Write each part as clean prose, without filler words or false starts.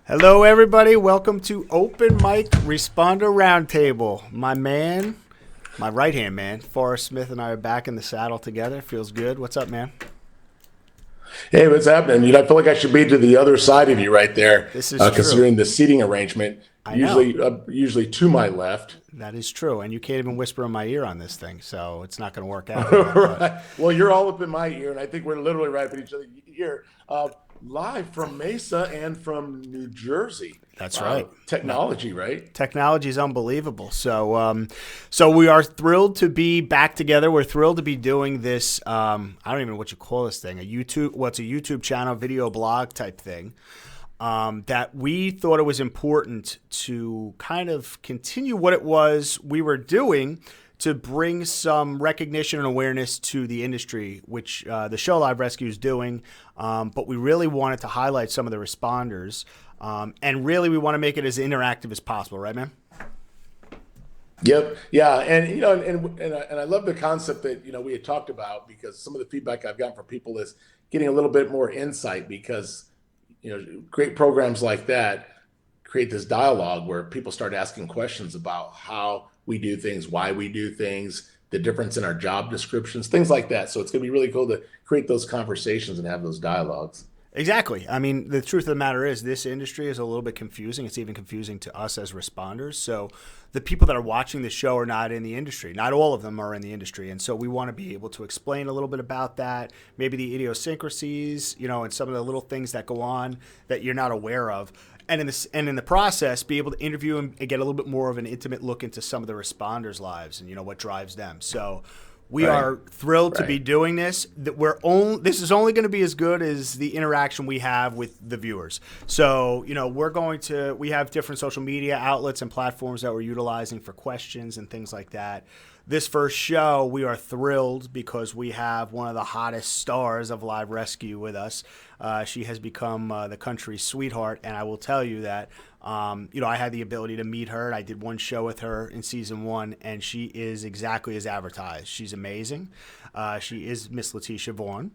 Hello, everybody. Welcome to Open Mic Responder Roundtable. My right-hand man, Forret Smith, and I are back in the saddle together. Feels good. What's up, man? Hey, what's happening? I feel like I should be to the other side of you right there, This is true. considering the seating arrangement. I know. Usually to my left. That is true. And you can't even whisper in my ear on this thing, so it's not going to work out well. But Right. Well, you're all up in my ear, and I think we're literally right up in each other's ear. Live from Mesa and from New Jersey. that's right. Technology, right? Technology is unbelievable. So we are thrilled to be back together. We're thrilled to be doing this. I don't even know what you call this thing. What's a YouTube channel, video blog type thing. That we thought it was important to kind of continue what it was we were doing to bring some recognition and awareness to the industry, which the show Live Rescue is doing. But we really wanted to highlight some of the responders. And really, we want to make it as interactive as possible, right, man? Yep. Yeah. And I love the concept that, we had talked about, because some of the feedback I've gotten from people is getting a little bit more insight, because, great programs like that create this dialogue where people start asking questions about how we do things, why we do things, the difference in our job descriptions, things like that. So it's going to be really cool to create those conversations and have those dialogues. Exactly. I mean, the truth of the matter is this industry is a little bit confusing. It's even confusing to us as responders. So the people that are watching the show are not in the industry. Not all of them are in the industry. And so we want to be able to explain a little bit about that, maybe the idiosyncrasies, and some of the little things that go on that you're not aware of. And in the process, be able to interview and get a little bit more of an intimate look into some of the responders' lives and, what drives them. So we are thrilled to be doing this. This is only going to be as good as the interaction we have with the viewers. So, we have different social media outlets and platforms that we're utilizing for questions and things like that. This first show, we are thrilled because we have one of the hottest stars of Live Rescue with us. She has become the country's sweetheart, and I will tell you that I had the ability to meet her. I did one show with her in season 1, and she is exactly as advertised. She's amazing. She is Miss Laticha Vaughn.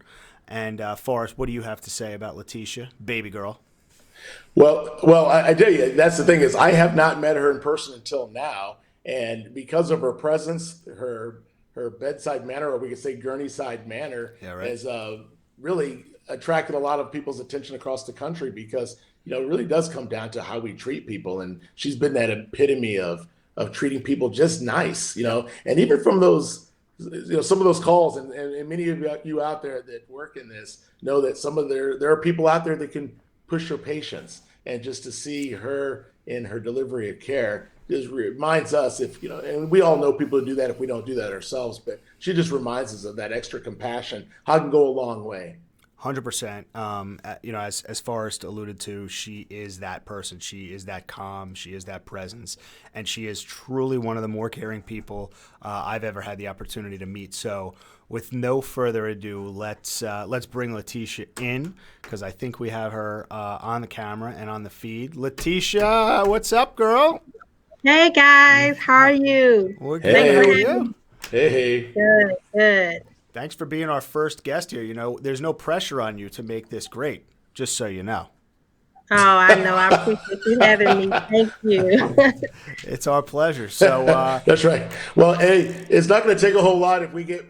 And Forrest, what do you have to say about Laticha, baby girl? Well, I tell you, that's the thing, is I have not met her in person until now. And because of her presence, her bedside manner, or we could say gurney-side manner, Yeah, right. has really attracted a lot of people's attention across the country, because it really does come down to how we treat people. And she's been that epitome of treating people just nice, and even from those, some of those calls, and many of you out there that work in this know that there are people out there that can push your patience, and just to see her in her delivery of care just reminds us, and we all know people who do that if we don't do that ourselves, but she just reminds us of that extra compassion, how it can go a long way. 100%. As Forrest alluded to, she is that person. She is that calm. She is that presence, and she is truly one of the more caring people I've ever had the opportunity to meet. So, with no further ado, let's bring Laticha in, because I think we have her on the camera and on the feed. Laticha, what's up, girl? Hey guys, how are you? We're good. Hey. How are you? Hey. Good. Thanks for being our first guest here. There's no pressure on you to make this great, just so you know. Oh, I know. I appreciate you having me. Thank you. It's our pleasure. So That's right. Well, hey, it's not going to take a whole lot. If we get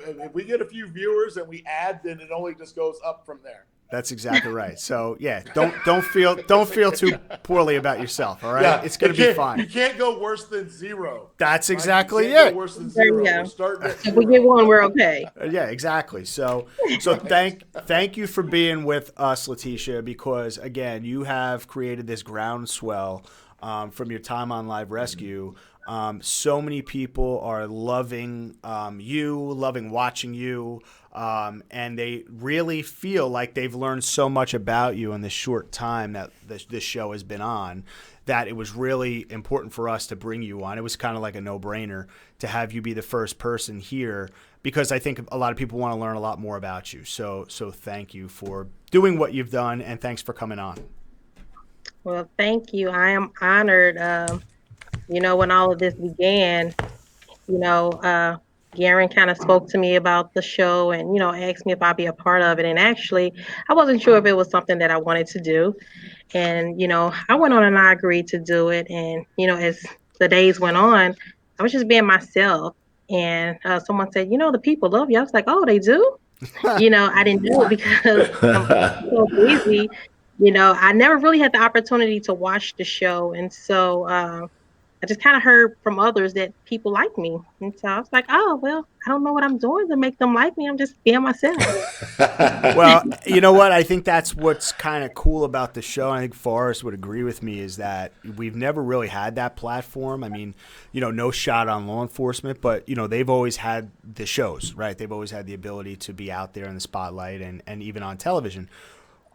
a few viewers and we add, then it only just goes up from there. that's exactly right. So yeah, don't feel too poorly about yourself. All right, Yeah, it's going to be fine. You can't go worse than 0. That's Right? exactly You can't it. go worse than There you 0. go. We're starting at If we 0. get one, we're okay. Yeah, exactly. So thank you for being with us, Laticha, because again, you have created this groundswell from your time on Live Rescue. So many people are loving loving watching you, and they really feel like they've learned so much about you in the short time that this show has been on, that it was really important for us to bring you on. It was kind of like a no-brainer to have you be the first person here, because I think a lot of people want to learn a lot more about you. So thank you for doing what you've done, and thanks for coming on. Well, thank you. I am honored. When all of this began, Garen kind of spoke to me about the show and, asked me if I'd be a part of it. And actually, I wasn't sure if it was something that I wanted to do. And, I went on and I agreed to do it. And, as the days went on, I was just being myself. And someone said, the people love you. I was like, oh, they do? I didn't do it because I'm so busy. I never really had the opportunity to watch the show. And so I just kind of heard from others that people like me. And so I was like, oh, well, I don't know what I'm doing to make them like me. I'm just being myself. Well, you know what? I think that's what's kind of cool about the show. I think Forrest would agree with me is that we've never really had that platform. I mean, no shot on law enforcement, but, they've always had the shows, right? They've always had the ability to be out there in the spotlight and even on television.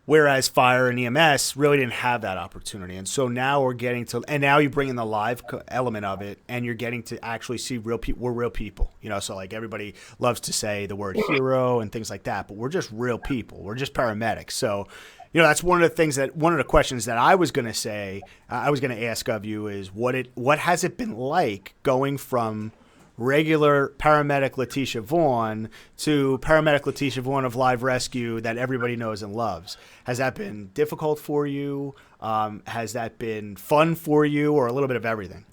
Whereas fire and EMS really didn't have that opportunity. And so now we're getting to, and now you bring in the live element of it, and you're getting to actually see real people. We're real people, so like everybody loves to say the word hero and things like that, but we're just real people. We're just paramedics. So, that's one of the questions that I was going to say, I was going to ask of you is what has it been like going from regular paramedic Laticha Vaughn to paramedic Laticha Vaughn of Live Rescue that everybody knows and loves? Has that been difficult for you? Has that been fun for you, or a little bit of everything?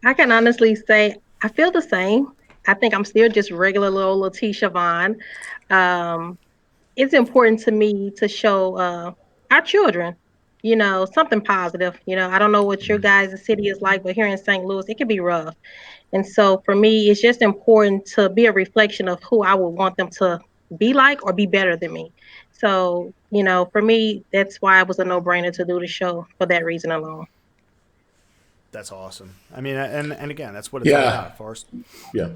I can honestly say I feel the same. I think I'm still just regular little Laticha Vaughn. It's important to me to show our children, something positive. I don't know what your guys' city is like, but here in St. Louis, it can be rough. And so for me, it's just important to be a reflection of who I would want them to be like or be better than me. So, for me, that's why it was a no-brainer to do the show for that reason alone. That's awesome. I mean, and again, that's what it's all Yeah. about, Forrest. Yeah.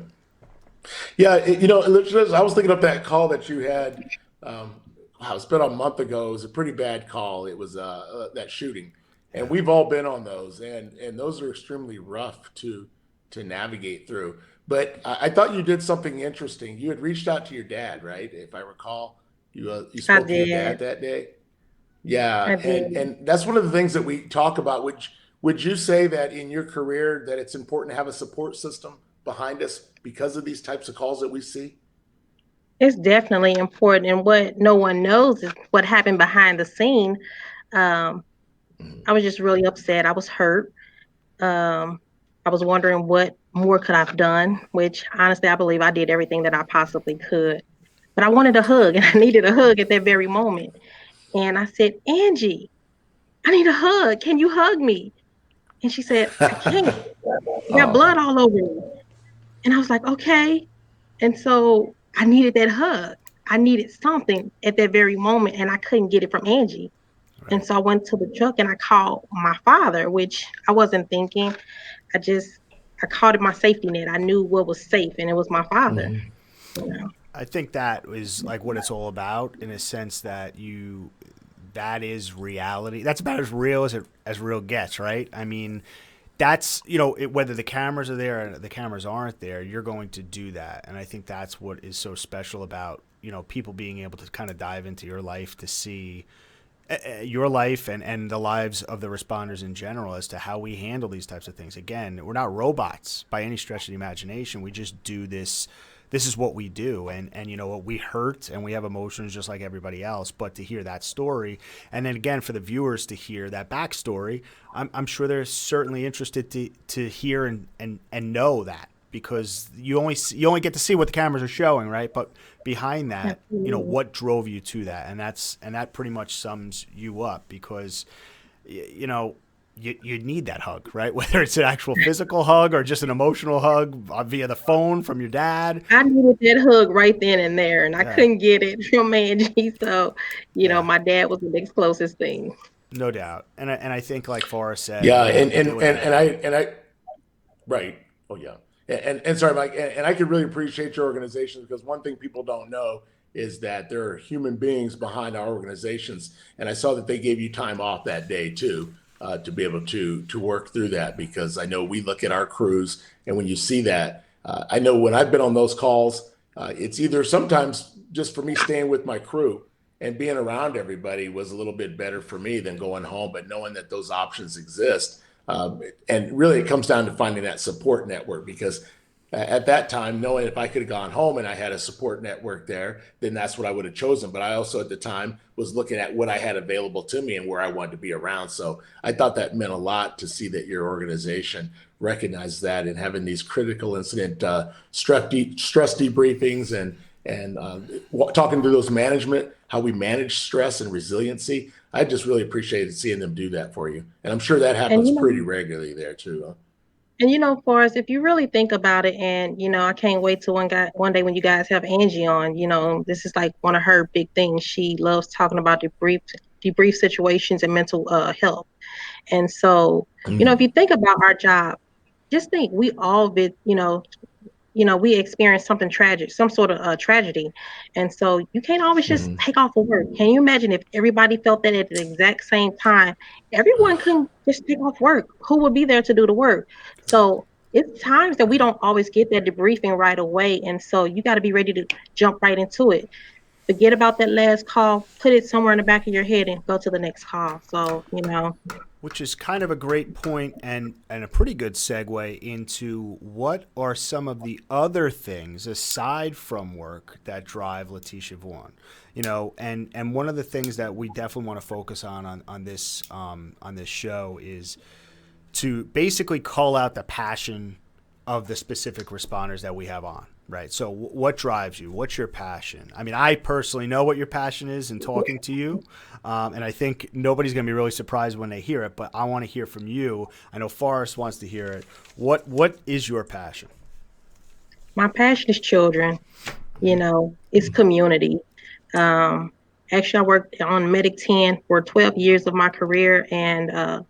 Yeah. I was thinking of that call that you had. Wow, it's been a month ago. It was a pretty bad call. It was that shooting. And we've all been on those. And those are extremely rough to navigate through. But I thought you did something interesting. You had reached out to your dad, right? If I recall, you I spoke to your dad did. that day. Yeah, I did. and that's one of the things that we talk about. Would you say that in your career that it's important to have a support system behind us because of these types of calls that we see? It's definitely important. And what no one knows is what happened behind the scene. Um, Mhm. I was just really upset. I was hurt. Um, I was wondering what more could I've done, which honestly, I believe I did everything that I possibly could. But I wanted a hug and I needed a hug at that very moment. And I said, Angie, I need a hug. Can you hug me? And she said, I can't. You got Oh, blood all over me. And I was like, okay. And so I needed that hug. I needed something at that very moment, and I couldn't get it from Angie. And Right. so I went to the truck and I called my father, which I wasn't thinking. I just I called it my safety net. I knew what was safe, and it was my father. mhm. You know, I think that is like what it's all about in a sense that that is reality. That's about as real as real gets, right? I mean, that's whether the cameras are there or the cameras aren't there, you're going to do that, and I think that's what is so special about people being able to kind of dive into your life to see your life and the lives of the responders in general as to how we handle these types of things. Again, we're not robots by any stretch of the imagination. We just do this. This is what we do, and what, we hurt and we have emotions just like everybody else. But to hear that story, and then again for the viewers to hear that backstory, I'm sure they're certainly interested to hear and know that, because you only get to see what the cameras are showing, right? But behind that, absolutely. what drove you to that, and that pretty much sums you up, because you know you need that hug, right? Whether it's an actual physical hug or just an emotional hug via the phone from your dad. I needed that hug right then and there, and I Yeah, couldn't get it from Angie. So, yeah, my dad was the next closest thing. no doubt. And I think, like Forrest said, Yeah, what you did with that. and I right. Oh yeah. And sorry, Mike, and I could really appreciate your organization because one thing people don't know is that there are human beings behind our organizations. And I saw that they gave you time off that day too, to be able to work through that because I know we look at our crews and when you see that, I know when I've been on those calls, it's either sometimes just for me staying with my crew and being around everybody was a little bit better for me than going home, but knowing that those options exist. And really, it comes down to finding that support network because at that time, knowing if I could have gone home and I had a support network there, then that's what I would have chosen. But I also at the time was looking at what I had available to me and where I wanted to be around. So I thought that meant a lot to see that your organization recognized that and having these critical incident stress debriefings and talking to those management, how we manage stress and resiliency. I just really appreciated seeing them do that for you. And I'm sure that And happens pretty regularly there too. Huh? Forrest, if you really think about it, and I can't wait till one day when you guys have Angie on. This is like one of her big things. She loves talking about debrief situations and mental health. And so, if you think about our job, just think we all been, we experience something tragic, some sort of tragedy. And so you can't always just Mm-hmm. take off of work. Can you imagine if everybody felt that at the exact same time? Everyone couldn't just take off work. Who would be there to do the work? So it's times that we don't always get that debriefing right away. And so you got to be ready to jump right into it. Forget about that last call, put it somewhere in the back of your head and go to the next call. So, Which is kind of a great point and a pretty good segue into what are some of the other things aside from work that drive Laticha Vaughn. And one of the things that we definitely want to focus on this show is to basically call out the passion of the specific responders that we have on, right? So what drives you? What's your passion? I mean, I personally know what your passion is in talking to you, and I think nobody's going to be really surprised when they hear it, but I want to hear from you. I know Forrest wants to hear it. What is your passion? my passion is children, it's community. Um, Actually, I worked on Medic 10 for 12 years of my career, and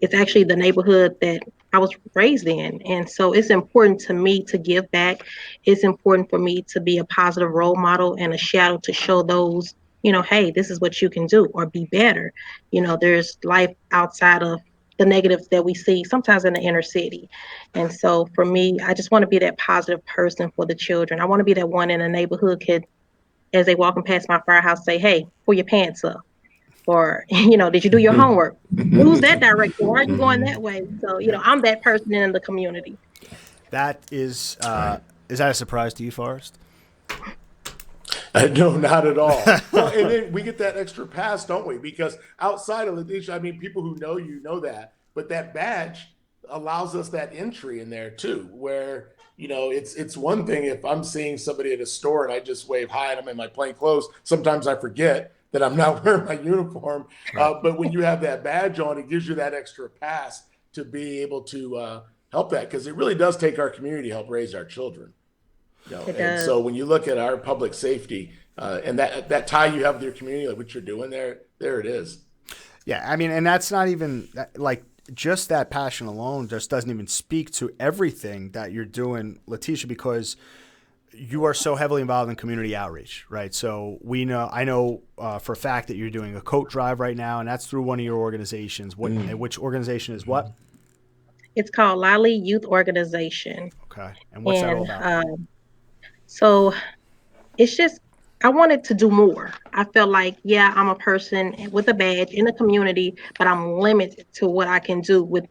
it's actually the neighborhood that I was raised in. And so it's important to me to give back. It's important for me to be a positive role model and a shadow to show those, hey, this is what you can do or be better. There's life outside of the negatives that we see sometimes in the inner city. And so for me, I just want to be that positive person for the children. I want to be that one in the neighborhood kid as they walking past my firehouse say, hey, pull your pants up. Or, did you do your homework? Use that direction. Why are you going that way? So, Yep. I'm that person in the community. That is Right. is that a surprise to you, Forrest? No, not at all. Well, and then we get that extra pass, don't we? Because outside of Letitia, I mean, people who know you know that, but that badge allows us that entry in there too, where it's one thing if I'm seeing somebody at a store and I just wave hi and I'm in my plain clothes. Sometimes I forget that I'm not wearing my uniform, Right. but when you have that badge on, it gives you that extra pass to be able to help that because it really does take our community to help raise our children. It And does. so when you look at our public safety and that tie you have with your community, like what you're doing there it is. Yeah, I mean, and that's not even like just that passion alone just doesn't even speak to everything that you're doing, Laticha, because you are so heavily involved in community outreach, right? So I know for a fact that you're doing a coat drive right now, and that's through one of your organizations. Which organization is what? It's called Lally Youth Organization. Okay, and what's that all And about? so it's just, I wanted to do more. I felt like, yeah, I'm a person with a badge in the community, but I'm limited to what I can do with,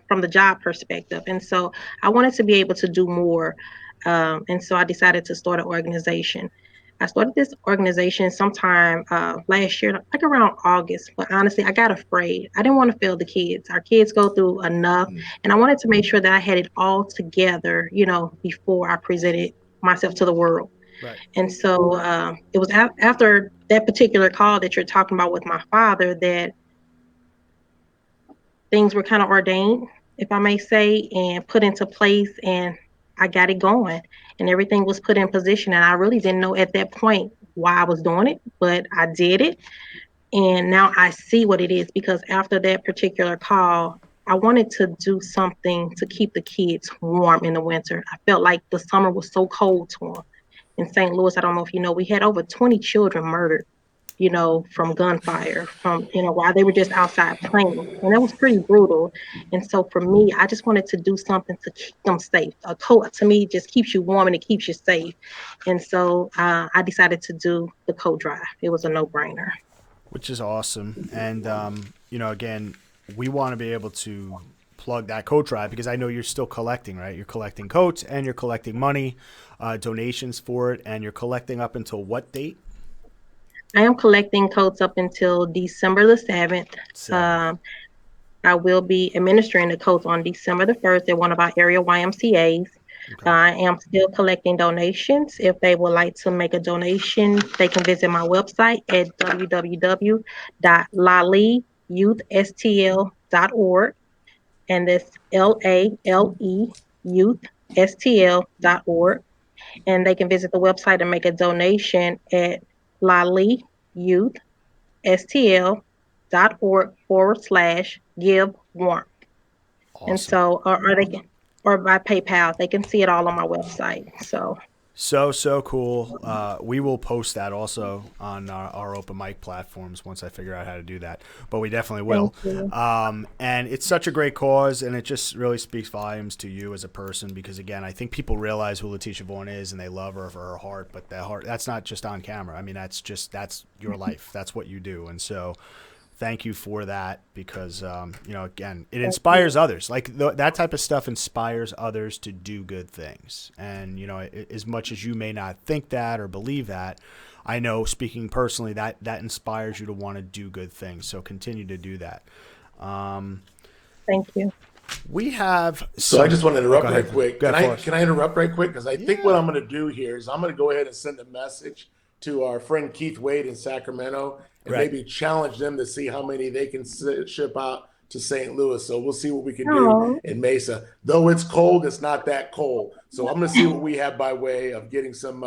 from the job perspective. And so I wanted to be able to do more. And so I decided to start an organization. I started this organization sometime last year, like around August. But honestly, I got afraid. I didn't want to fail the kids. Our kids go through enough. And I wanted to make sure that I had it all together, before I presented myself to the world. Right. And so it was after that particular call that you're talking about with my father that things were kind of ordained, if I may say, and put into place. And I got it going and everything was put in position. And I really didn't know at that point why I was doing it, but I did it. And now I see what it is because after that particular call, I wanted to do something to keep the kids warm in the winter. I felt like the summer was so cold to them. In St. Louis, I don't know if you know, we had over 20 children murdered, from gunfire, while they were just outside playing. And that was pretty brutal. And so for me, I just wanted to do something to keep them safe. A coat to me just keeps you warm and it keeps you safe. And so I decided to do the coat drive. It was a no-brainer. Which is awesome. And, again, we want to be able to plug that coat drive because I know you're still collecting, right? You're collecting coats and you're collecting money, donations for it, and you're collecting up until what date? I am collecting coats up until December the 7th. I will be administering the coats on December the 1st at one of our area YMCAs. Okay. I am still collecting donations. If they would like to make a donation, they can visit my website at www.laleyouthstl.org, and that's LALE youthstl.org. And they can visit the website and make a donation at laleyouthstl.org/give warmth. Awesome. And so, or they can, or by PayPal, they can see it all on my website. So cool. We will post that also on our open mic platforms once I figure out how to do that. But we definitely will. And it's such a great cause, and it just really speaks volumes to you as a person because, again, I think people realize who Laticha Vaughn is and they love her for her heart. But that heart, that's not just on camera. I mean, that's your life. That's what you do. And so thank you for that because, again, it inspires others. Like that type of stuff inspires others to do good things. And, as much as you may not think that or believe that, I know speaking personally that inspires you to want to do good things. So continue to do that. Thank you. We have. So I just want to interrupt right quick. Can Can I interrupt right quick? Because I think what I'm going to do here is I'm going to go ahead and send a message to our friend Keith Wade in Sacramento and maybe challenge them to see how many they can ship out to St. Louis. So we'll see what we can do in Mesa. Though it's cold, it's not that cold. So I'm going to see what we have by way of getting some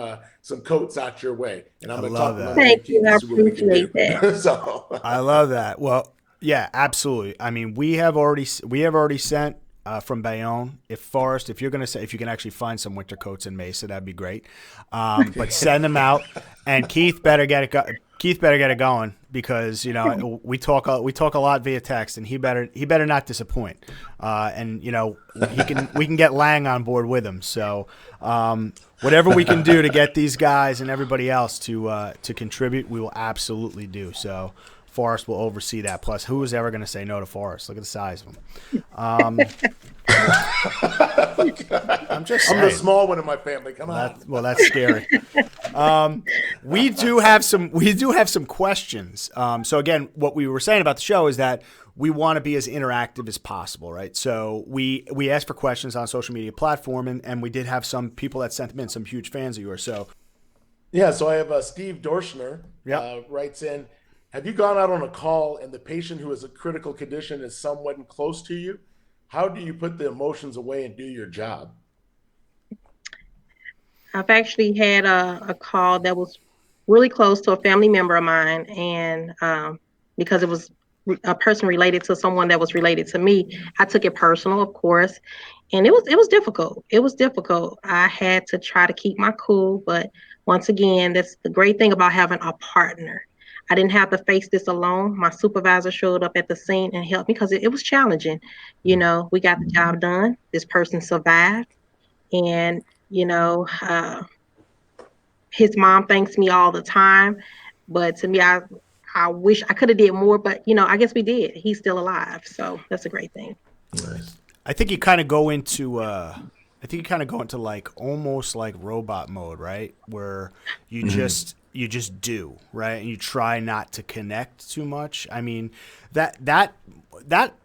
coats out your way. And I'm going to talk about Thank you. I appreciate that. So I love that. Well, yeah, absolutely. I mean, we have already sent from Bayonne. If you can actually find some winter coats in Mesa, that'd be great. But send them out, and Keith better get it going because we talk a lot via text, and he better not disappoint. And we can get Lang on board with him. So whatever we can do to get these guys and everybody else to contribute, we will absolutely do. So Forrest will oversee that. Plus, who is ever going to say no to Forrest? Look at the size of him. I'm the small one in my family. Come on. That's scary. We do have some questions. So again, what we were saying about the show is that we want to be as interactive as possible, right? So we asked for questions on social media platform, and we did have some people that sent them in, some huge fans of yours. So so I have Steve Dorschner writes in. Have you gone out on a call and the patient who is a critical condition is someone close to you? How do you put the emotions away and do your job? I've actually had a call that was really close to a family member of mine, and because it was a person related to someone that was related to me, I took it personal, of course, and it was difficult. It was difficult. I had to try to keep my cool, but once again, that's the great thing about having a partner. I didn't have to face this alone. My supervisor showed up at the scene and helped me because it was challenging. We got the job done. This person survived. And, his mom thanks me all the time. But to me, I wish I could have did more. But, I guess we did. He's still alive. So that's a great thing. Nice. I think you kind of go into like almost like robot mode, right? Where you just do, right? And you try not to connect too much. I mean, that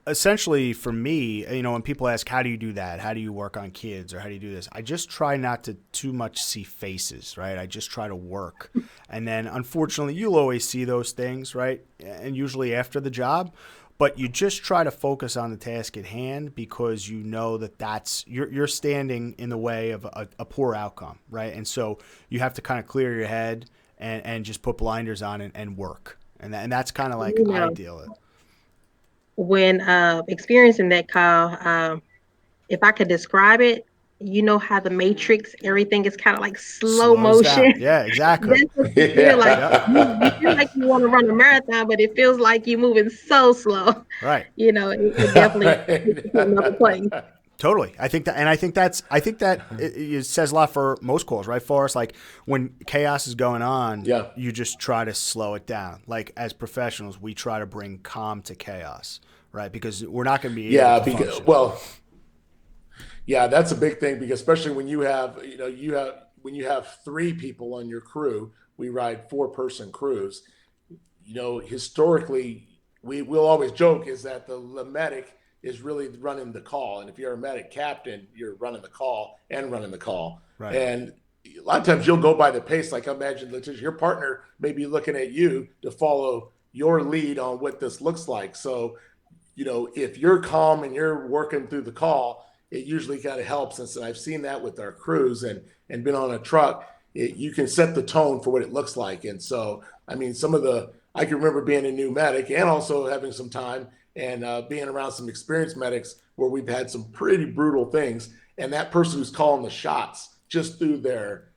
essentially for me, when people ask, how do you do that? How do you work on kids or how do you do this? I just try not to too much see faces, right? I just try to work. And then unfortunately you'll always see those things, right? And usually after the job, but you just try to focus on the task at hand because you know that's you're standing in the way of a poor outcome, right? And so you have to kind of clear your head and just put blinders on and work. And that's kind of like I deal with. When experiencing that call, if I could describe it, how the Matrix, everything is kind of like slow motion. Down. Yeah, exactly. That's what you feel like. You feel like you want to run a marathon, but it feels like you're moving so slow. Right. It definitely is another place. Totally. I think that, and I think that it says a lot for most calls, right, Forrest? Like when chaos is going on, you just try to slow it down. Like as professionals, we try to bring calm to chaos, right? Because we're not going to be able to function. Yeah, that's a big thing because especially when when you have 3 people on your crew, we ride 4-person crews. Historically, we'll always joke is that the medic is really running the call, and if you're a medic captain, you're running the call and running the call. Right. And a lot of times you'll go by the pace. Like imagine Laticha, your partner may be looking at you to follow your lead on what this looks like. So, if you're calm and you're working through the call, it usually kind of helps. And so I've seen that with our crews and been on a truck. You can set the tone for what it looks like. And so, I mean, I can remember being a new medic and also having some time and being around some experienced medics where we've had some pretty brutal things. And that person who's calling the shots just through their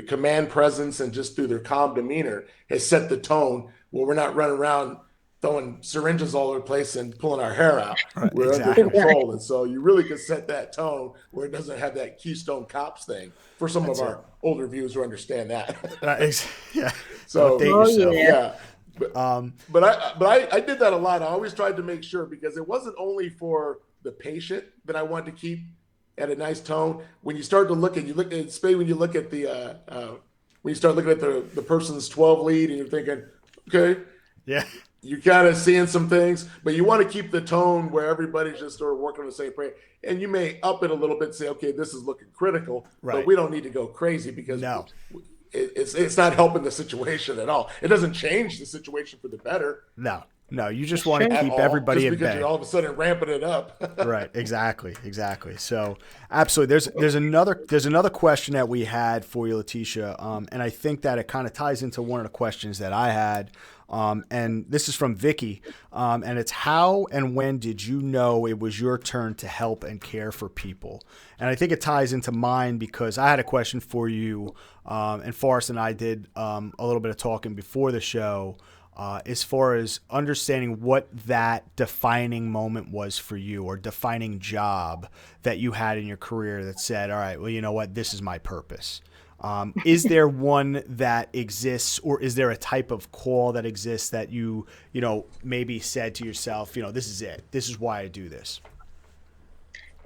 command presence and just through their calm demeanor has set the tone where we're not running around throwing syringes all over the place and pulling our hair out. Right, we're exactly. under control. And so you really can set that tone where it doesn't have that Keystone Cops thing for some of our older viewers who understand that. Yeah. So, yeah. But I did that a lot. I always tried to make sure because it wasn't only for the patient that I wanted to keep at a nice tone. When you start to look at, especially when you look at when you start looking at the person's 12 lead and you're thinking, okay, yeah, you're kind of seeing some things, but you want to keep the tone where everybody's just sort of working on the same page. And you may up it a little bit and say, okay, this is looking critical, right. But we don't need to go crazy because it's not helping the situation at all. It doesn't change the situation for the better. No, you just want to keep everybody in bay. Just because you're all of a sudden ramping it up. Right, exactly. So, absolutely. There's another question that we had for you, Laticha, and I think that it kind of ties into one of the questions that I had, and this is from Vicky, and it's how and when did you know it was your turn to help and care for people? And I think it ties into mine because I had a question for you, and Forrest and I did a little bit of talking before the show. As far as understanding what that defining moment was for you or defining job that you had in your career that said, all right, well, you know what, this is my purpose. Is there one that exists or is there a type of call that exists that you maybe said to yourself, this is it. This is why I do this.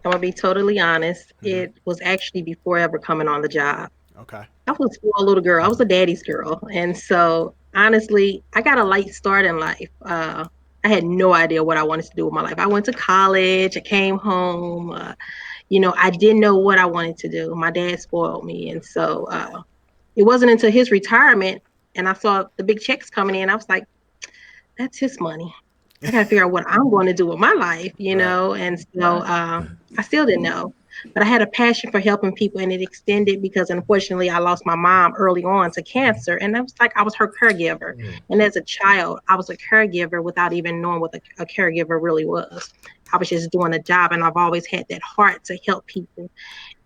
I'm going to be totally honest. Mm-hmm. It was actually before ever coming on the job. Okay. I was a little girl. I was a daddy's girl. And so honestly, I got a light start in life. I had no idea what I wanted to do with my life. I went to college. I came home. I didn't know what I wanted to do. My dad spoiled me. And so it wasn't until his retirement and I saw the big checks coming in. I was like, that's his money. I got to figure out what I'm going to do with my life, know? And so I still didn't know. But I had a passion for helping people, and it extended because unfortunately I lost my mom early on to cancer, and I was her caregiver. And as a child, I was a caregiver without even knowing what a caregiver really was. I was just doing a job, and I've always had that heart to help people.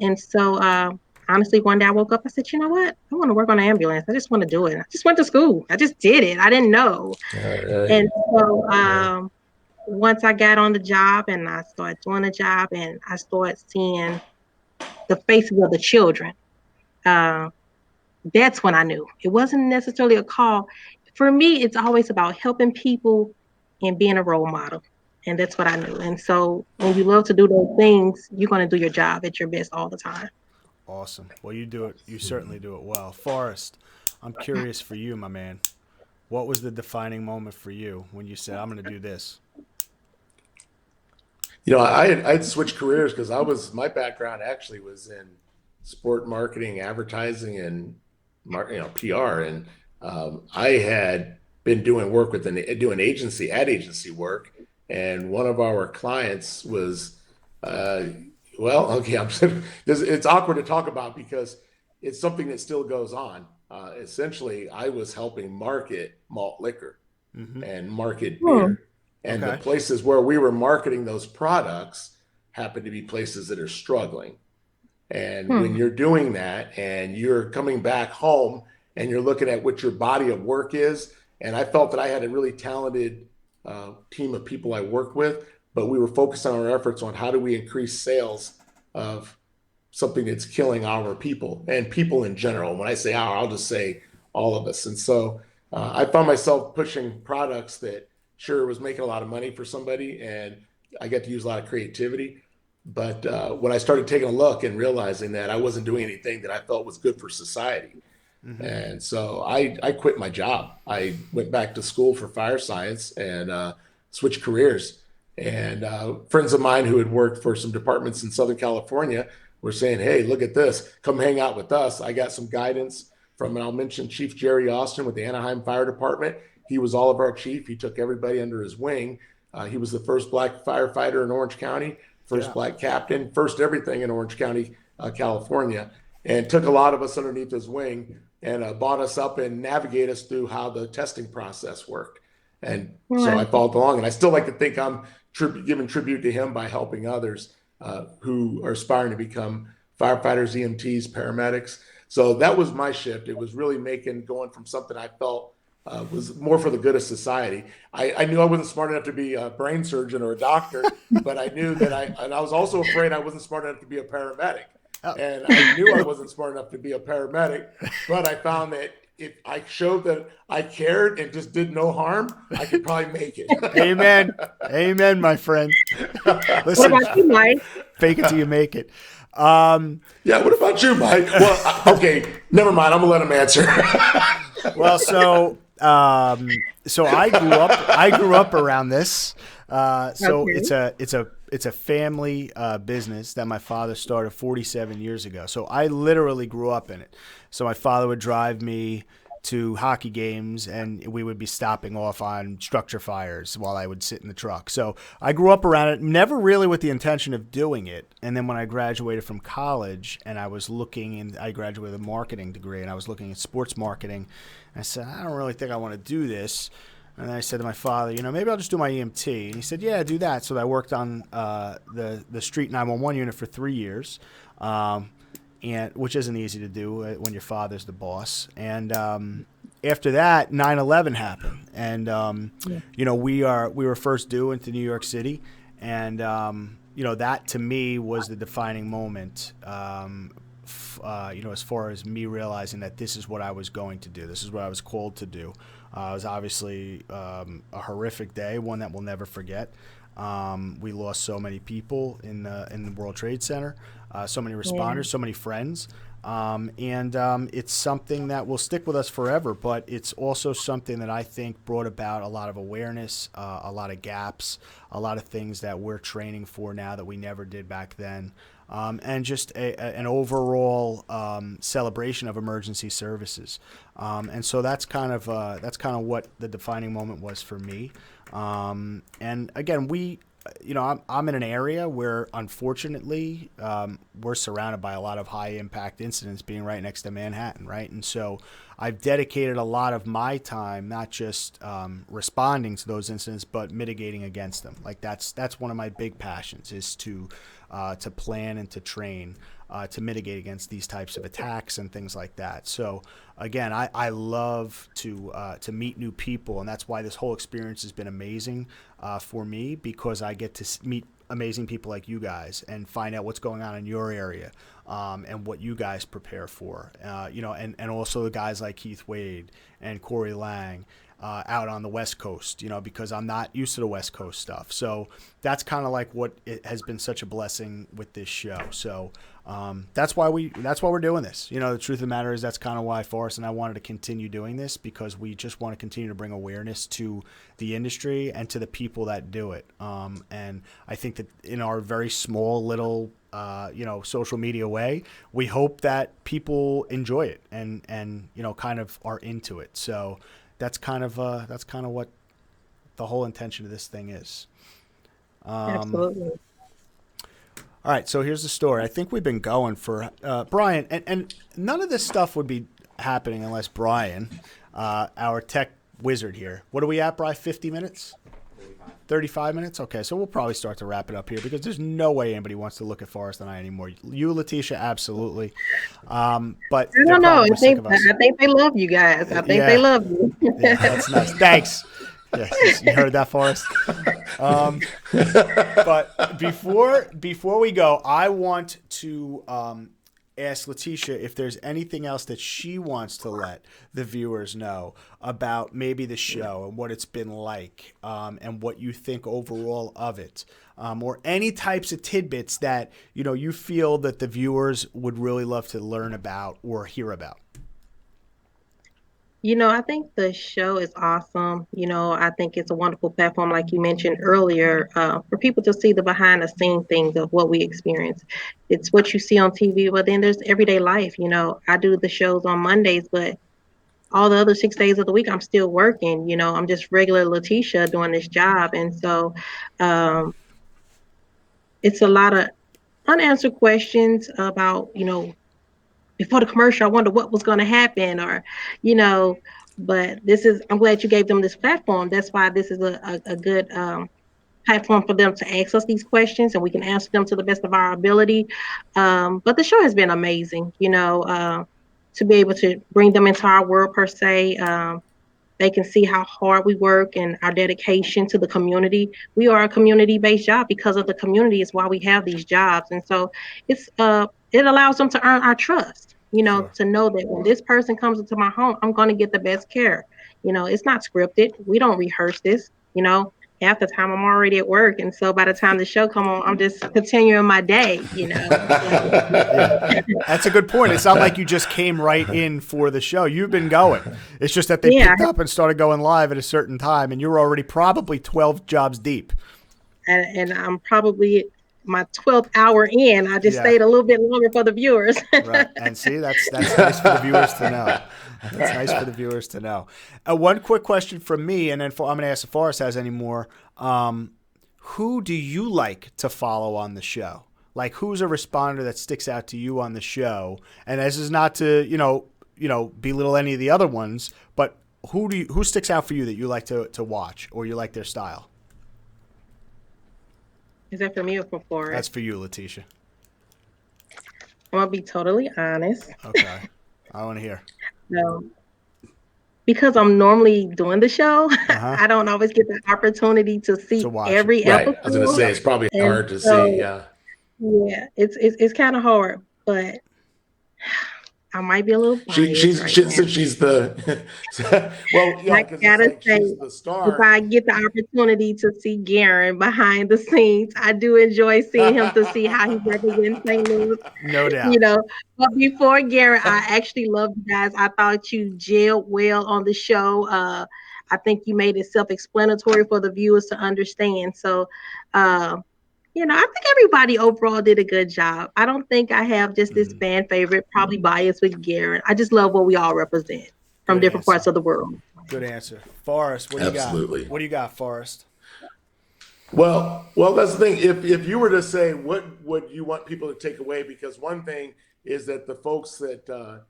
And so honestly, one day I woke up, I said, you know what? I want to work on an ambulance. I just want to do it. I just went to school. I just did it. I didn't know. And so once I got on the job and I started doing the job and I started seeing the faces of the children, that's when I knew. It wasn't necessarily a call. For me, it's always about helping people and being a role model. And that's what I knew. And so when you love to do those things, you're going to do your job at your best all the time. Awesome. Well, you do it. You certainly do it well. Forrest, I'm curious for you, my man. What was the defining moment for you when you said, I'm going to do this? I'd switched careers because my background actually was in sport marketing, advertising, and PR. And I had been doing work doing ad agency work. And one of our clients was, it's awkward to talk about because it's something that still goes on. Essentially, I was helping market malt liquor and market beer. And the places where we were marketing those products happen to be places that are struggling. And when you're doing that and you're coming back home and you're looking at what your body of work is, and I felt that I had a really talented team of people I worked with, but we were focused on our efforts on how do we increase sales of something that's killing our people and people in general. When I say our, I'll just say all of us. And so I found myself pushing products that sure was making a lot of money for somebody, and I got to use a lot of creativity. But when I started taking a look and realizing that I wasn't doing anything that I felt was good for society, and so I quit my job. I went back to school for fire science and switched careers. And friends of mine who had worked for some departments in Southern California were saying, hey, look at this. Come hang out with us. I got some guidance from, and I'll mention Chief Jerry Austin with the Anaheim Fire Department. He was all of our chief. He took everybody under his wing. He was the first Black firefighter in Orange County, first Black captain, first everything in Orange County, California, and took a lot of us underneath his wing and brought us up and navigate us through how the testing process worked. And so I followed along, and I still like to think I'm giving tribute to him by helping others who are aspiring to become firefighters, EMTs, paramedics. So that was my shift. It was really going from something I felt was more for the good of society. I knew I wasn't smart enough to be a brain surgeon or a doctor, but I knew that I was also afraid I wasn't smart enough to be a paramedic. And I knew I wasn't smart enough to be a paramedic, but I found that if I showed that I cared and just did no harm, I could probably make it. Amen. Amen, my friend. What Listen, about you, Mike? fake it till you make it. Yeah, what about you, Mike? Well, okay, never mind. I'm gonna let him answer. Well, so I grew up around this. So it's a family business that my father started 47 years ago. So I literally grew up in it. So my father would drive me to hockey games, and we would be stopping off on structure fires while I would sit in the truck. So I grew up around it, never really with the intention of doing it. And then when I graduated from college, and I graduated with a marketing degree, and I was looking at sports marketing, I said, I don't really think I want to do this. And I said to my father, maybe I'll just do my EMT. And he said, yeah, do that. So I worked on the street 911 unit for 3 years, and which isn't easy to do when your father's the boss. And after that, 9/11 happened, and we were first due into New York City, and that to me was the defining moment. As far as me realizing that this is what I was going to do, this is what I was called to do. It was obviously a horrific day, one that we'll never forget. We lost so many people in the World Trade Center, so many responders, so many friends, and it's something that will stick with us forever. But it's also something that I think brought about a lot of awareness, a lot of gaps, a lot of things that we're training for now that we never did back then. And just an overall celebration of emergency services, and so that's kind of what the defining moment was for me. And again, I'm in an area where unfortunately we're surrounded by a lot of high impact incidents, being right next to Manhattan, right? And so I've dedicated a lot of my time not just responding to those incidents, but mitigating against them. Like that's one of my big passions, is to plan and to train to mitigate against these types of attacks and things like that. So again, I love to meet new people, and that's why this whole experience has been amazing for me, because I get to meet amazing people like you guys and find out what's going on in your area, and what you guys prepare for, and also the guys like Keith Wade and Corey Lang out on the West Coast, because I'm not used to the West Coast stuff. So that's kind of like what it has been such a blessing with this show. So that's why we're doing this. The truth of the matter is that's kind of why Forrest and I wanted to continue doing this, because we just want to continue to bring awareness to the industry and to the people that do it. And I think that in our very small little social media way, we hope that people enjoy it and kind of are into it. So that's kind of what the whole intention of this thing is. Absolutely. All right, so here's the story. I think we've been going for Brian, and none of this stuff would be happening unless Brian, our tech wizard here. What are we at, Brian? 50 minutes? 35 minutes? Okay, so we'll probably start to wrap it up here, because there's no way anybody wants to look at Forrest and I anymore. You, Laticha, absolutely. But I don't know. I think they love you guys. I think they love you. Yeah, that's nice. Thanks. Yes, you heard that, Forrest. But before we go, I want to ask Laticha if there's anything else that she wants to let the viewers know about maybe the show and what it's been like, and what you think overall of it, or any types of tidbits that you feel that the viewers would really love to learn about or hear about. I think the show is awesome. I think it's a wonderful platform, like you mentioned earlier, for people to see the behind the scene things of what we experience. It's what you see on TV, but then there's everyday life. I do the shows on Mondays, but all the other 6 days of the week, I'm still working. I'm just regular Laticha doing this job. And so um, it's a lot of unanswered questions about, before the commercial, I wonder what was going to happen, or, you know, but I'm glad you gave them this platform. That's why this is a good platform for them to ask us these questions and we can answer them to the best of our ability. But the show has been amazing, to be able to bring them into our world per se. They can see how hard we work and our dedication to the community. We are a community-based job. Because of the community is why we have these jobs. And so it allows them to earn our trust, Sure. to know that when this person comes into my home, I'm going to get the best care. It's not scripted. We don't rehearse this. Half the time I'm already at work, and so by the time the show come on, I'm just continuing my day. So, Yeah, that's a good point. It's not like you just came right in for the show. You've been going. It's just that they yeah, picked up and started going live at a certain time, and you're already probably 12 jobs deep. and I'm probably my 12th hour in. I just Yeah, stayed a little bit longer for the viewers. right. And see, that's nice for the viewers to know. That's nice for the viewers to know. One quick question from me, and then I'm going to ask if Forrest has any more. Who do you like to follow on the show? Like, who's a responder that sticks out to you on the show? And this is not to belittle any of the other ones, but who sticks out for you that you like to watch or you like their style? Is that for me or for Forrest? That's for you, Laticha. I'm gonna be totally honest. Okay, I want to hear. So, because I'm normally doing the show, Uh-huh. I don't always get the opportunity to To see watch it. every Right. episode. I was going to say it's probably And hard to see. so, Yeah. yeah, it's kind of hard, but I might be a little biased right now. Since she's the well, yeah, I because it's gotta like say, she's the if star. I get the opportunity to see Garen behind the scenes, I do enjoy seeing him to see how he represents St. Louis. No you doubt. know. But before Garen, I actually loved you guys. I thought you gelled well on the show. I think you made it self-explanatory for the viewers to understand. So, uh, I think everybody overall did a good job. I don't think I have just this fan favorite, probably biased with Garen. I just love what we all represent from Good different parts answer. of the world. Good answer. Forrest, what do you got? Absolutely. What do you got, Forrest? Well, that's the thing. If you were to say what would you want people to take away, because one thing is that the folks that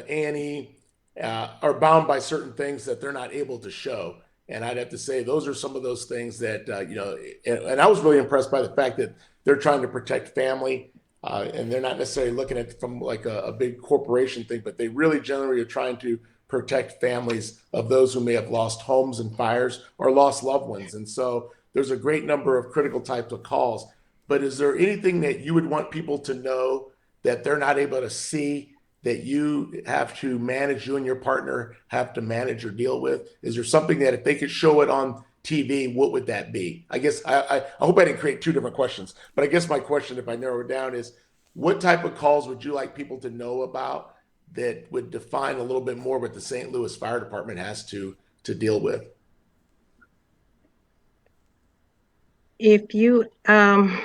Annie are bound by certain things that they're not able to show, and I'd have to say those are some of those things that and I was really impressed by the fact that they're trying to protect family, and they're not necessarily looking at it from like a big corporation thing, but they really generally are trying to protect families of those who may have lost homes in fires or lost loved ones, and so there's a great number of critical types of calls. But is there anything that you would want people to know that they're not able to see, that you have to manage, you and your partner have to manage or deal with? Is there something that if they could show it on TV, what would that be? I guess I hope I didn't create two different questions, but I guess my question, if I narrow it down, is what type of calls would you like people to know about that would define a little bit more what the St. Louis Fire Department has to deal with? If you, I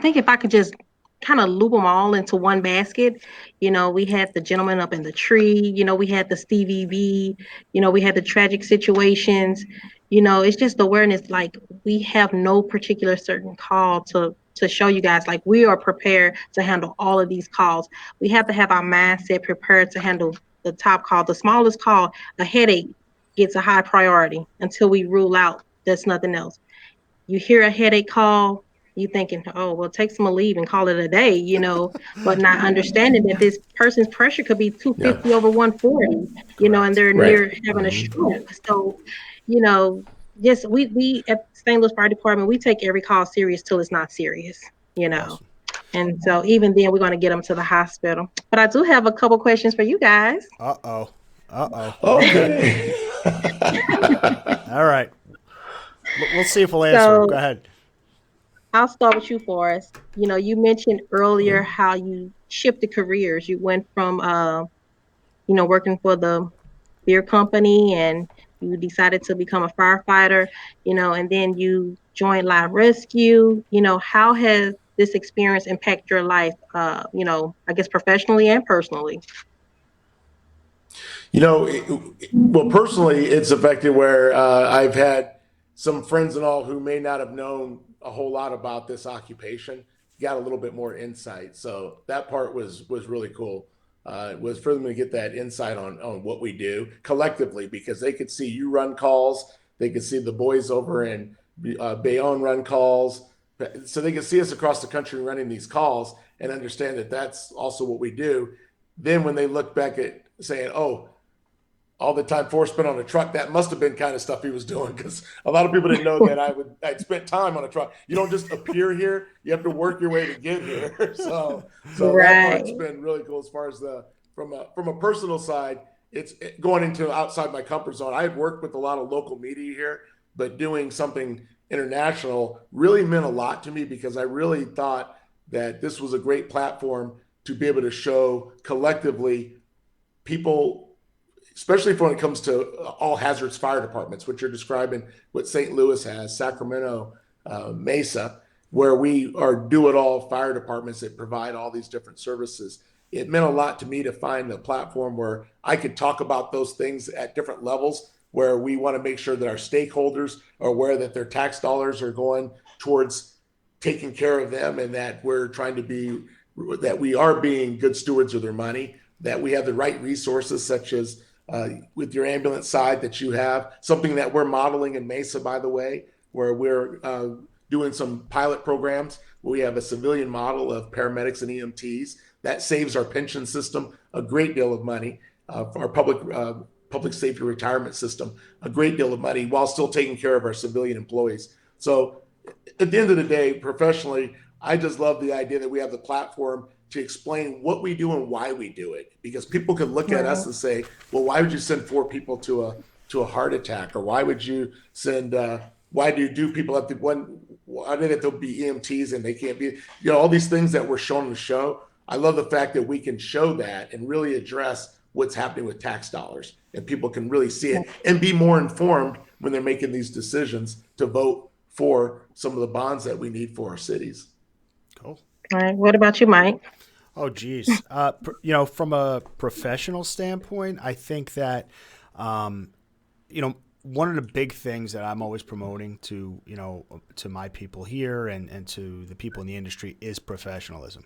think if I could just kind of loop them all into one basket, we had the gentleman up in the tree, we had the Stevie V, we had the tragic situations, it's just awareness. Like, we have no particular certain call to show you guys, like, we are prepared to handle all of these calls. We have to have our mindset prepared to handle the top call, the smallest call. A headache gets a high priority until we rule out there's nothing else. You hear a headache call, you thinking, oh, well, take some leave and call it a day, but not understanding that this person's pressure could be Yeah. 250 over 140, and Correct. they're Right. near having a stroke. So, you know, just we at St. Louis Fire Department, we take every call serious till it's not serious, you know. Awesome. And so even then, we're going to get them to the hospital. But I do have a couple questions for you guys. Uh-oh. Uh-oh. Okay. Okay. All right. We'll see if we'll answer them. Go So ahead. I'll start with you, Forrest. You mentioned earlier how you shifted careers. You went from, working for the beer company and you decided to become a firefighter, and then you joined Live Rescue. How has this experience impacted your life, I guess professionally and personally? Well, personally, it's affected where I've had some friends and all who may not have known a whole lot about this occupation got a little bit more insight. So that part was really cool. Was for them to get that insight on what we do collectively because they could see you run calls, they could see the boys over in Bayonne run calls, so they could see us across the country running these calls and understand that that's also what we do. Then when they look back at saying, "Oh, all the time Forrest spent on a truck, that must have been kind of stuff he was doing because a lot of people didn't know that I'd spent time on a truck. You don't just appear here; you have to work your way to get here. So that part's Right. been really cool as far as from a personal side. It's going into outside my comfort zone. I had worked with a lot of local media here, but doing something international really meant a lot to me because I really thought that this was a great platform to be able to show collectively people, especially when it comes to all hazards fire departments, which you're describing what St. Louis has, Sacramento, Mesa, where we are do it all fire departments that provide all these different services. It meant a lot to me to find a platform where I could talk about those things at different levels, where we want to make sure that our stakeholders are aware that their tax dollars are going towards taking care of them and that that we are being good stewards of their money, that we have the right resources such as with your ambulance side that you have, something that we're modeling in Mesa, by the way, where we're doing some pilot programs where we have a civilian model of paramedics and EMTs. That saves our pension system a great deal of money, our public safety retirement system a great deal of money while still taking care of our civilian employees. So at the end of the day, professionally, I just love the idea that we have the platform to explain what we do and why we do it. Because people could look at us Right. and say, "Well, why would you send 4 people to a heart attack, or why would you send? Why do people have to one? Why do they have to be EMTs and they can't be? All these things that we're shown in the show. I love the fact that we can show that and really address what's happening with tax dollars, and people can really see it and be more informed when they're making these decisions to vote for some of the bonds that we need for our cities." Cool. All right. What about you, Mike? Oh, geez. From a professional standpoint, I think that, um, one of the big things that I'm always promoting to my people here and to the people in the industry is professionalism.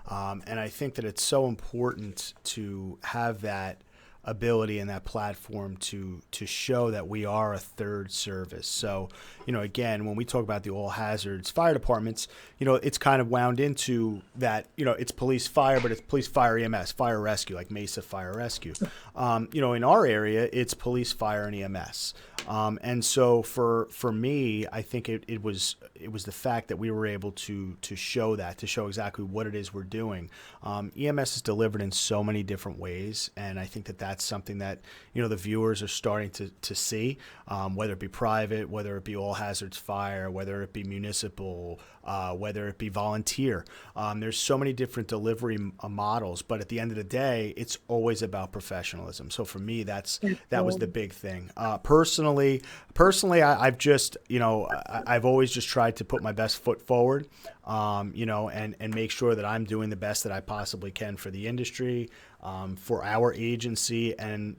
And I think that it's so important to have that ability and that platform to show that we are a third service. So, again, when we talk about the all hazards fire departments, it's kind of wound into that, it's police fire, but it's police fire EMS, fire rescue, like Mesa Fire Rescue. In our area, it's police fire and EMS. And so for me, I think it was the fact that we were able to show exactly what it is we're doing. EMS is delivered in so many different ways, and I think that that's something that the viewers are starting to see, whether it be private, whether it be all hazards fire, whether it be municipal, whether it be volunteer. There's so many different delivery models, but at the end of the day, it's always about professionalism. So for me, that was the big thing. Personally, I've just I've always just tried to put my best foot forward. and make sure that I'm doing the best that I possibly can for the industry, for our agency, and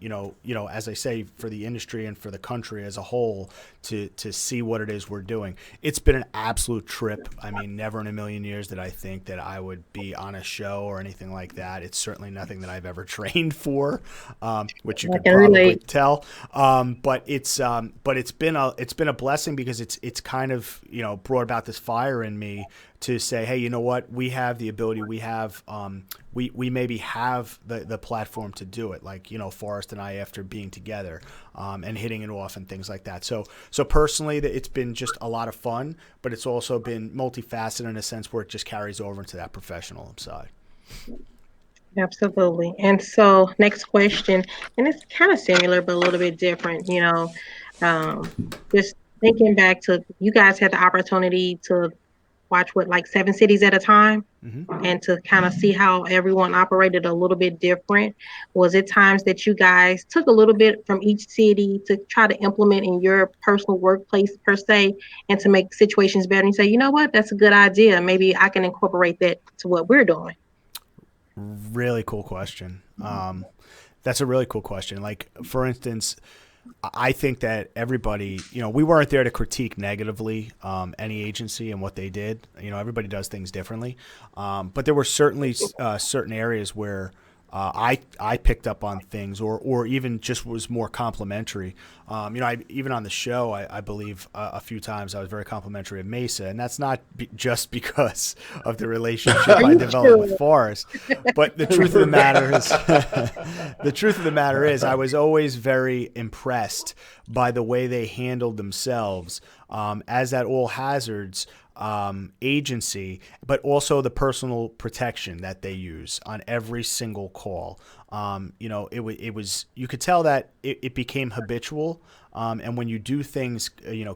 as I say, for the industry and for the country as a whole, to see what it is we're doing. It's been an absolute trip. I mean, never in a million years did I think that I would be on a show or anything like that. It's certainly nothing that I've ever trained for, which you could probably tell. But it's been a blessing, because it's kind of brought about this fire in me to say, hey, you know what? We have the ability. We have we maybe have the platform to do it. Like Forrest and I, after being together and hitting it off and things like that. So personally, it's been just a lot of fun, but it's also been multifaceted in a sense where it just carries over into that professional side. Absolutely. And so next question, and it's kind of similar but a little bit different. Just thinking back to, you guys had the opportunity to watch like 7 cities at a time, and to kind of see how everyone operated a little bit different. Was it times that you guys took a little bit from each city to try to implement in your personal workplace per se, and to make situations better, and you say, you know what, that's a good idea, maybe I can incorporate that to what we're doing? Really cool question. That's a really cool question. Like, for instance, I think that everybody, we weren't there to critique negatively any agency and what they did. Everybody does things differently. But there were certainly certain areas where I picked up on things, or even just was more complimentary. Even on the show, I believe a few times I was very complimentary of Mesa, and that's not just because of the relationship I developed with Forrest. But the truth of the matter is, I was always very impressed by the way they handled themselves as that all hazards agency, but also the personal protection that they use on every single call. It was, you could tell that it became habitual. And when you do things,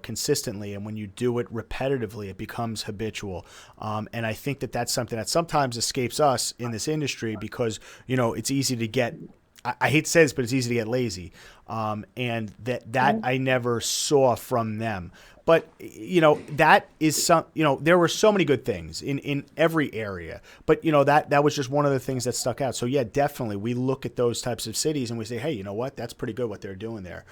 consistently, and when you do it repetitively, it becomes habitual. And I think that that's something that sometimes escapes us in this industry, because, it's easy to get, I hate to say this, but it's easy to get lazy. And that I never saw from them. But, that is there were so many good things in every area. But, that was just one of the things that stuck out. So, yeah, definitely we look at those types of cities and we say, hey, you know what? That's pretty good what they're doing there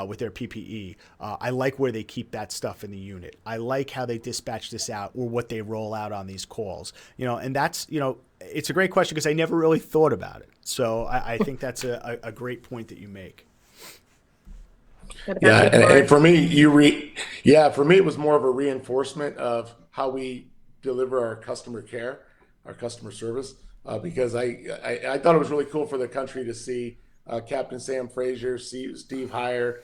with their PPE. I like where they keep that stuff in the unit. I like how they dispatch this out, or what they roll out on these calls. And that's, it's a great question, because I never really thought about it. So I think that's a great point that you make. Yeah, and for me, for me, it was more of a reinforcement of how we deliver our customer care, our customer service, because I thought it was really cool for the country to see Captain Sam Frazier, Steve Heyer,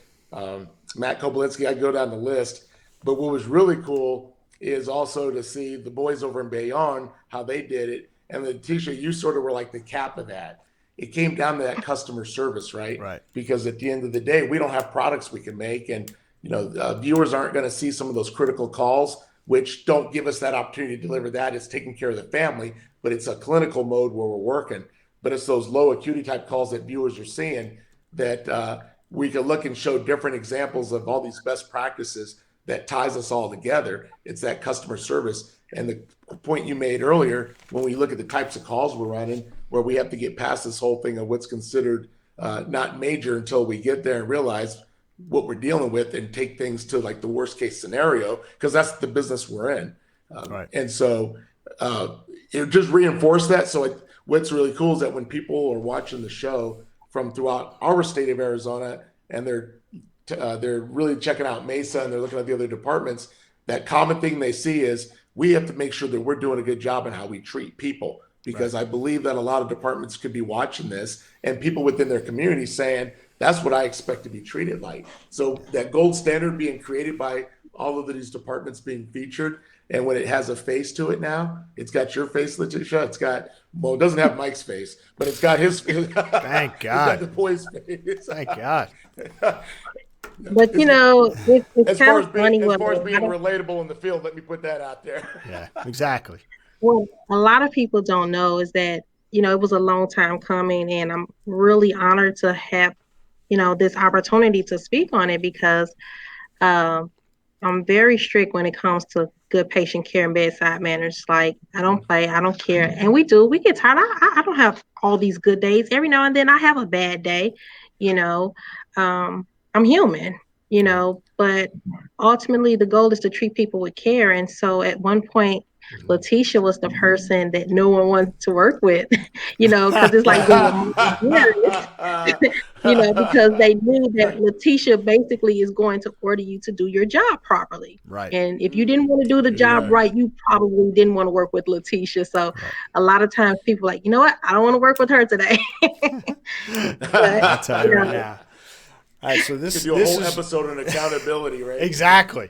Matt Koblinski. I go down the list, but what was really cool is also to see the boys over in Bayonne, how they did it. And Laticha, you sort of were like the cap of that. It came down to that customer service, right? Right. Because at the end of the day, we don't have products we can make, and viewers aren't going to see some of those critical calls, which don't give us that opportunity to deliver that. It's taking care of the family, but it's a clinical mode where we're working. But it's those low acuity type calls that viewers are seeing that we can look and show different examples of all these best practices that ties us all together. It's that customer service. And the point you made earlier, when we look at the types of calls we're running, where we have to get past this whole thing of what's considered not major until we get there and realize what we're dealing with, and take things to like the worst case scenario, because that's the business we're in. Right. And so it just reinforced that. So what's really cool is that when people are watching the show from throughout our state of Arizona, and they're really checking out Mesa, and they're looking at the other departments, that common thing they see is we have to make sure that we're doing a good job in how we treat people. Because right. I believe that a lot of departments could be watching this, and people within their community saying, that's what I expect to be treated like. So that gold standard being created by all of these departments being featured, and when it has a face to it now, it's got your face, Laticha. It's got, well, it doesn't have Mike's face, but it's got his face. Thank God. It's got the boy's face. Thank God. But it's kind of funny. As far as being relatable in the field, let me put that out there. Yeah, exactly. What a lot of people don't know is that, it was a long time coming, and I'm really honored to have, this opportunity to speak on it, because I'm I'm very strict when it comes to good patient care and bedside manners. Like, I don't play, I don't care. And we get tired. I don't have all these good days. Every now and then I have a bad day, you know. I'm human, but ultimately the goal is to treat people with care. And so at one point, Laticha was the person that no one wanted to work with, because it's like being because they knew that Laticha basically is going to order you to do your job properly. Right. And if you didn't want to do the job right, you probably didn't want to work with Laticha. So a lot of times people are like, you know what? I don't want to work with her today. But, I'll tell you right now. All right, so this is episode on accountability, right? Exactly.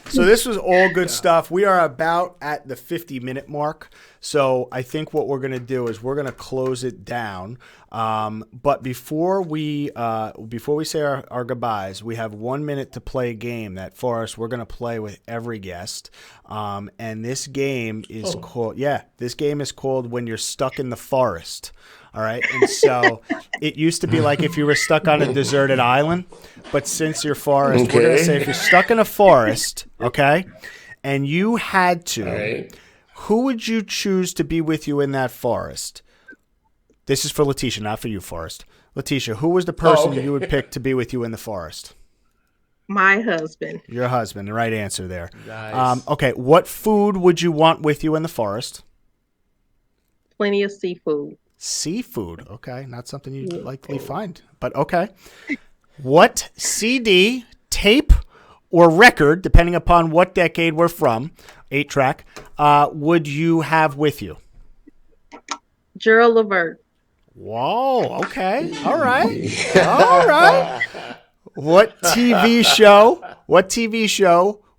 So this was all good stuff. We are about at the 50-minute mark. So I think what we're going to do is we're going to close it down. But before we say our goodbyes, we have 1 minute to play a game that, Forrest, we're going to play with every guest. And this game is called When You're Stuck in the Forest. All right. And so it used to be like if you were stuck on a deserted island, but since you're Forrest, we're going to say if you're stuck in a forest, okay, and you had to, who would you choose to be with you in that forest? This is for Laticha, not for you, Forrest. Laticha, who was the person you would pick to be with you in the forest? My husband. Your husband. The right answer there. Nice. Okay. What food would you want with you in the forest? Plenty of seafood. Seafood. Okay. Not something you'd likely find, but okay. What CD, tape, or record, depending upon what decade we're from, 8-track, would you have with you? Gerald Levert. Whoa. Okay. All right. All right. What TV show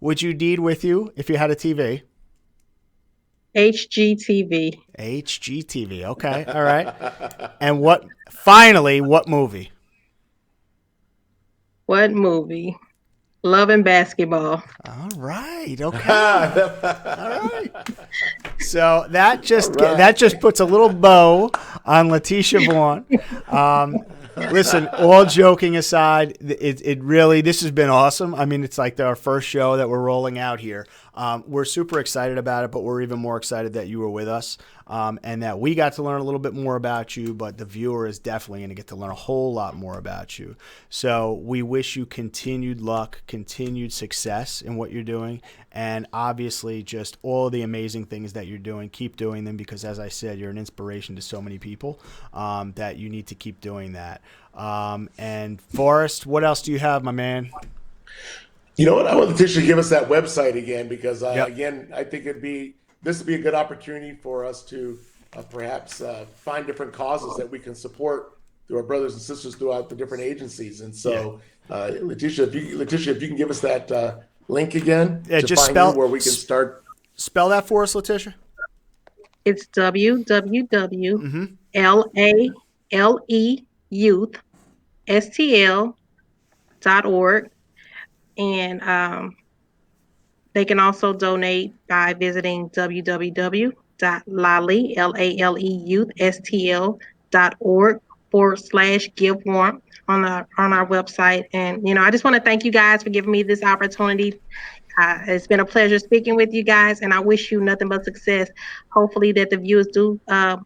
would you need with you if you had a TV? HGTV. HGTV. Okay. All right. And what movie? What movie? Love and Basketball. All right. Okay. All right. So that just puts a little bow on Laticha Vaughn. Listen, all joking aside, it really, this has been awesome. I mean, it's like our first show that we're rolling out here. We're super excited about it, but we're even more excited that you were with us and that we got to learn a little bit more about you, but the viewer is definitely going to get to learn a whole lot more about you. So we wish you continued luck, continued success in what you're doing, and obviously just all the amazing things that you're doing. Keep doing them because, as I said, you're an inspiration to so many people that you need to keep doing that. And Forrest, what else do you have, my man? You know what? I want Laticha to give us that website again because, again, I think this would be a good opportunity for us to perhaps find different causes that we can support through our brothers and sisters throughout the different agencies. And so, Laticha, if you can give us that link again to just find where we can start. Spell that for us, Laticha. It's www.LALEYouthSTL.org. And they can also donate by visiting www.LALEYouthSTL.org/give warmth on our website. And, I just want to thank you guys for giving me this opportunity. It's been a pleasure speaking with you guys, and I wish you nothing but success. Hopefully that the viewers do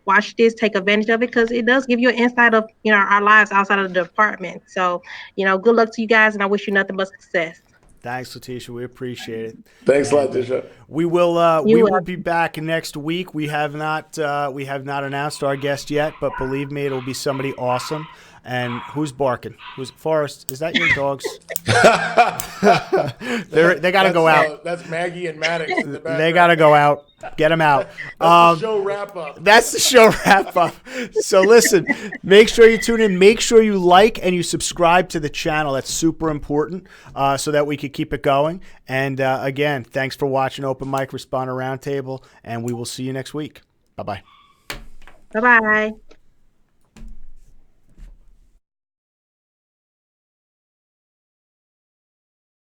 watch this, take advantage of it, because it does give you an insight of, our lives outside of the department. So, good luck to you guys, and I wish you nothing but success. Thanks, Laticha. We appreciate it. Thanks, Laticha. We will be back next week. We have not announced our guest yet, but believe me, it'll be somebody awesome. And who's barking? Who's Forrest? Is that your dogs? They got to go out. That's Maggie and Maddox in the background. They got to go out. Get them out. That's the show wrap up. That's the show wrap up. So listen, make sure you tune in. Make sure you like and you subscribe to the channel. That's super important so that we can keep it going. And again, thanks for watching Open Mic Responder Roundtable, and we will see you next week. Bye-bye. Bye-bye.